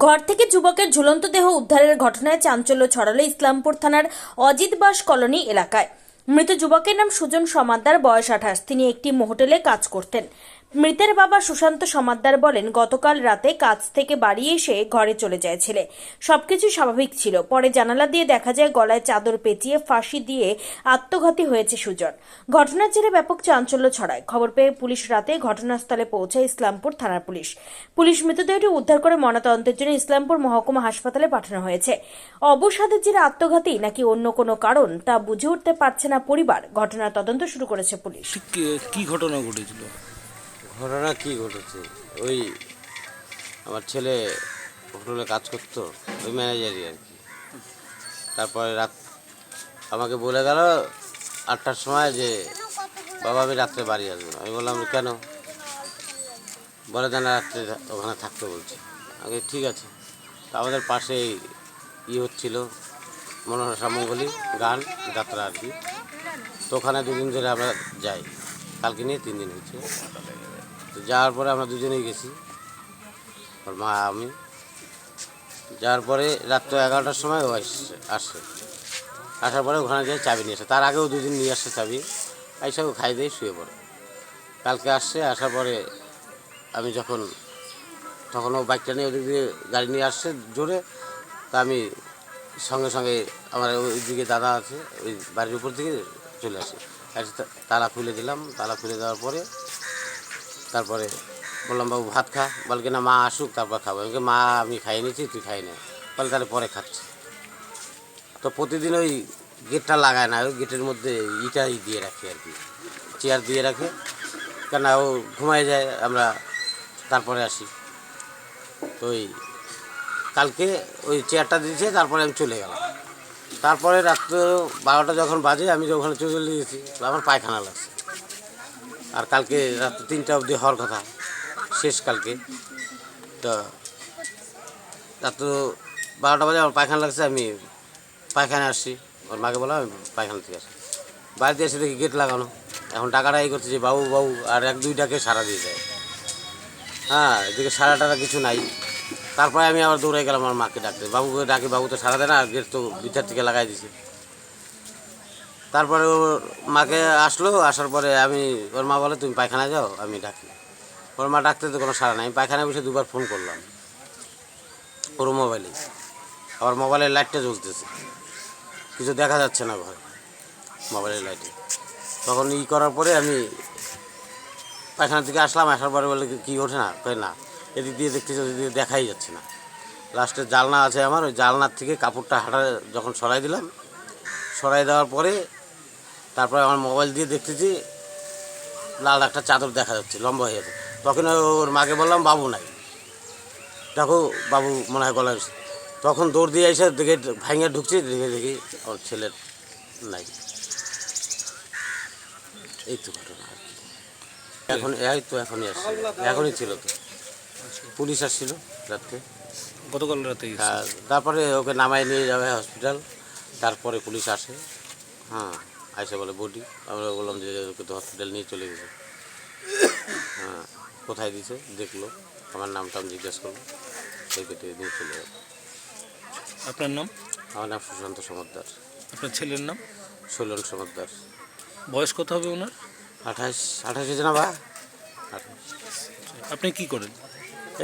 ঘর থেকে যুবকের ঝুলন্ত দেহ উদ্ধারের ঘটনায় চাঞ্চল্য ছড়ালো ইসলামপুর থানার অজিতবাস কলোনি এলাকায়। মৃত যুবকের নাম সুজন সমাদ্দার, বয়স 28। তিনি একটি হোটেলে কাজ করতেন। মৃতের বাবা সুশান্ত সমাদ্দার বলেন, গতকাল রাতে কাজ থেকে বাড়ি এসে ঘরে চলে যায় ছেলে। সবকিছু স্বাভাবিক ছিল। পরে জানালা দিয়ে দেখা যায় গলায় চাদর পেঁচিয়ে ফাঁসি দিয়ে আত্মঘাতী হয়েছে সুজন। ঘটনার জেরে ব্যাপক চাঞ্চল্য ছড়ায়। খবর পেয়ে পুলিশ রাতে ঘটনাস্থলে পৌঁছায় ইসলামপুর থানার পুলিশ মৃতদেহটি উদ্ধার করে ময়নাতদন্তের জন্য ইসলামপুর মহকুমা হাসপাতালে পাঠানো হয়েছে। অবসাদের জেরে আত্মঘাতী নাকি অন্য কোনো কারণ তা বুঝে উঠতে পারছে না পরিবার। ঘটনার তদন্ত শুরু করেছে পুলিশ। কি ঘটনা ঘটেছিল? ঘটনা কি ঘটেছে, ওই আমার ছেলে হোটেলে কাজ করতো, ওই ম্যানেজারই আর কি। তারপরে রাত আমাকে বলে গেল 8টার সময় যে বাবা আমি রাত্রে বাড়ি আসবো। আমি বললাম কেন? বলে দেন রাত্রে ওখানে থাকতে বলছে। আমি ঠিক আছে। তা আমাদের পাশে হচ্ছিল মনোরসা মঙ্গলী গান যাত্রা আর কি। তো ওখানে দুদিন ধরে আমরা যাই, কালকে নিয়ে 3 দিন হচ্ছে। তো যাওয়ার পরে আমরা দুজনেই গেছি, ওর মা আমি। যাওয়ার পরে রাত্রে 11টার সময় ও আসে। আসার পরে ওখানে যাই চাবি নিয়ে আসে। তার আগেও 2 দিন নিয়ে আসছে চাবি, এইসব খাই দিয়ে শুয়ে পড়ে। কালকে আসছে, আসার পরে আমি তখন ও বাইকটা নিয়ে ওদিক দিয়ে গাড়ি নিয়ে আসছে জোরে। তা আমি সঙ্গে সঙ্গে আমার ওইদিকে দাদা আছে, ওই বাড়ির উপর দিকে চলে আসি। তালা খুলে দিলাম। তালা খুলে দেওয়ার পরে তারপরে বললাম বাবু ভাত খা। বল কিনা মা আসুক তারপর খাবো। আমি মা আমি খাইয়ে নিয়েছি, তুই খাই না। বলে তাহলে পরে খাচ্ছি। তো প্রতিদিন ওই গেটটা লাগায় না, ওই গেটের মধ্যে ইটাই দিয়ে রাখে আর কি, চেয়ার দিয়ে রাখে। কেন ও ঘুমায় যায়, আমরা তারপরে আসি। তো ওই কালকে ওই চেয়ারটা দিয়েছে, তারপরে আমি চলে গেলাম। তারপরে রাত্র 12টা যখন বাজে, আমি ওখানে চলে গেছি, আমার পায়খানা লাগছে। আর কালকে রাত্র 3টা অবধি হওয়ার কথা, শেষ কালকে। তো রাত্র 12টা বাজে আমার পায়খানা লাগছে, আমি পায়খানা আসছি। ওর মাকে বললাম আমি পায়খানা থেকে আসি। বাড়িতে এসে দেখি গেট লাগানো। এখন টাকাটা এই করছে যে বাবু বাবু, আর 1-2 ডাকে সারা দিয়ে যায়। হ্যাঁ, এদিকে সারা টাকা কিছু নাই। তারপরে আমি আবার দৌড়ে গেলাম আমার মাকে ডাকতে। বাবুকে ডাকি, বাবু তো সারা দেয় না, আর গেট তো ভিতর থেকে লাগাই দিছে। তারপরে ওর মাকে আসলো, আসার পরে ওর মা বলে তুমি পায়খানায় যাও, আমি ডাকি। ওর মা ডাকতে তো কোনো সারা নাই। আমি পায়খানায় বসে 2বার ফোন করলাম ওর মোবাইলে। আবার মোবাইলের লাইটটা জ্বলতেছে, কিছু দেখা যাচ্ছে না ঘরে মোবাইলের লাইটে। তখন করার পরে আমি পায়খানা থেকে আসলাম। আসার পরে বলে কি ওঠে না, কই না। এদিক দিয়ে দেখতেছি, ওদিক দিয়ে দেখাই যাচ্ছে না। লাস্টে জালনা আছে আমার, ওই জালনার থেকে কাপড়টা যখন সরাই দিলাম, সরাই দেওয়ার পরে তারপরে আমার মোবাইল দিয়ে দেখতেছি লাল একটা চাদর দেখা যাচ্ছে, লম্বা হয়ে যাচ্ছে। তখন ওর মাকে বললাম বাবু নাই, দেখো বাবু মনে হয় গলায়। তখন দৌড় দিয়ে এসে দেখে ভাঙে ঢুকছি, দেখি ওর ছেলের নাই। এই তো ঘটনা আর কি। এখনই আসছে, এখনই ছিল তো। পুলিশ আসছিল রাত্রে। গতকাল রাতে তারপরে ওকে নামায় নিয়ে যাবে হসপিটাল। তারপরে পুলিশ আসে। হ্যাঁ, আসে বলে বডি। আমরা বললাম যে ওকে তো হসপিটাল নিয়ে চলে গেছে। হ্যাঁ, কোথায় দিছে দেখলো, আমার নামটা আমি জিজ্ঞেস করলো, সেই কেটে নিয়ে চলে গেল। আপনার নাম? আমার নাম সুশান্ত সমাদ্দার। আপনার ছেলের নাম? শৈলন সমাদ্দার। বয়স কত হবে ওনার? 28 হয়েছে না বা 28। আপনি কি করেন?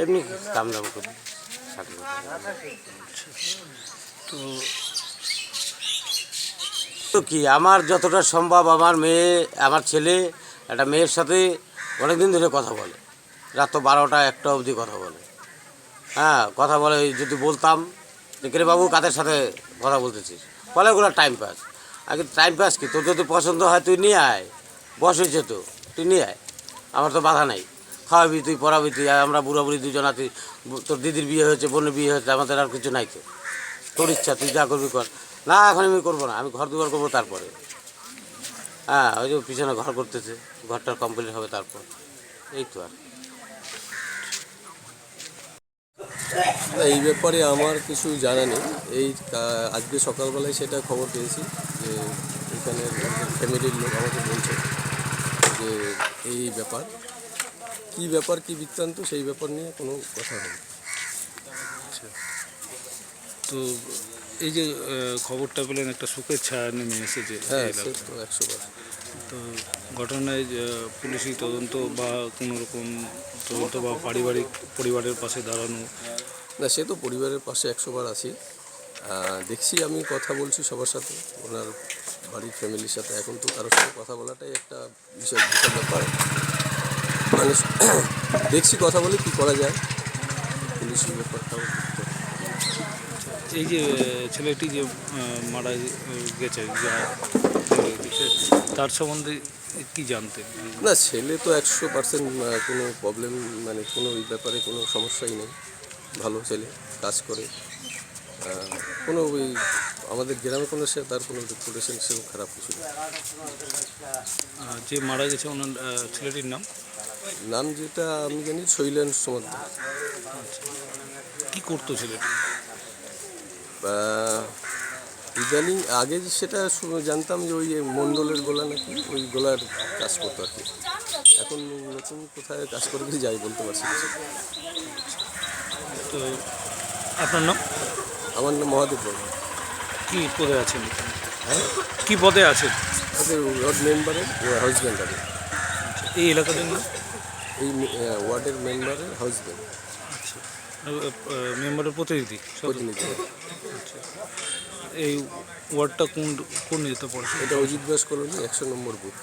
এমনি কাম দাম করি। তো তো কি আমার যতটা সম্ভব, আমার ছেলে একটা মেয়ের সাথে অনেক দিন ধরে কথা বলে, রাত 12টা 1টা অবধি কথা বলে। হ্যাঁ, কথা বলে। যদি বলতাম যে কে বাবু কাদের সাথে কথা বলতেছিস, বলে ওগুলো টাইম পাস। আগে টাইম পাস কি, তোর যদি পছন্দ হয় তুই নিয়ে আয়, বয়স হয়েছে তো, তুই নিয়ে আয়, আমার তো বাধা নাই। খাওয়াবি তুই, পড়াবি তুই, আমরা বুড়া বুড়ি দুজন আছি। তোর দিদির বিয়ে হয়েছে, বোনের বিয়ে হয়েছে, আমাদের আর কিছু নাই তো। তোর ইচ্ছা, তুই যা করবি কর। না, এখন আমি করবো না, আমি ঘর দুয়ার করবো তারপরে। হ্যাঁ, ওই যে পিছনে ঘর করতেছে, ঘরটা কমপ্লিট হবে তারপর। এই তো আর। এই ব্যাপারে আমার কিছু জানা নেই। আজকে সকালবেলায় সেটা খবর পেয়েছি যে এখানে ফ্যামিলির লোক আমাকে বলছে যে এই ব্যাপার কী বৃত্তান্ত, সেই ব্যাপার নিয়ে কোনো কথা নেই। আচ্ছা, তো এই যে খবরটা পেলেন, একটা শোকের ছায়া নেমে এসেছে হ্যাঁ এই সে এলাকায়। তো 100বার। তো ঘটনায় পুলিশি তদন্ত বা কোনো রকম তদন্ত বা পারিবারিক পরিবারের পাশে দাঁড়ানো, না সে তো পরিবারের পাশে 100বার আছি। দেখছি আমি কথা বলছি সবার সাথে, ওনার বাড়ির ফ্যামিলির সাথে। এখন তো কারোর সাথে কথা বলাটাই একটা বিশাল বিশাল ব্যাপার। মানে দেখছি কথা বলে কী করা যায়, পুলিশি ব্যাপারটাও দেখতে হবে। এই যে ছেলেটি যে মারা গেছে, তার সম্বন্ধে কি জানতেন? না ছেলে তো 100% কোনো প্রবলেম, মানে কোনো এই ব্যাপারে কোনো সমস্যাই নেই। ভালো ছেলে, কাজ করে। কোনো ওই আমাদের গ্রামে কোনো সে তার কোনো রেপুটেশন সেরকম খারাপ কিছু নেই। যে মারা গেছে ওনার ছেলেটির নাম নাম যেটা আমি জানি শৈলেন সমাদ্দার। কি করতো ছেলেটি? ইদানিং আগে সেটা জানতাম যে ওই মণ্ডলের গোলা নাকি, ওই গোলার কাজ করতো আর কি। এখন নতুন কোথায় কাজ করে কি যাই বলতে পারছি না। তো আপনার নাম? আমার নাম মহাদেব বর্মা। কি পদে আছেন? কি পদে আছেন ওয়ার্ড মেম্বারের হাউসব্যান্ড আমি। এই এলাকাটার নাম? এই ওয়ার্ডের মেম্বারের হাউসব্যান্ড, আচ্ছা, মেম্বারের প্রতিনিধি প্রতিনিধি। আচ্ছা, এই ওয়ার্ডটা কোন কোন ইয়েতে পড়ে? এটা অজিত দাস কলোনি 100 নম্বর বুথ।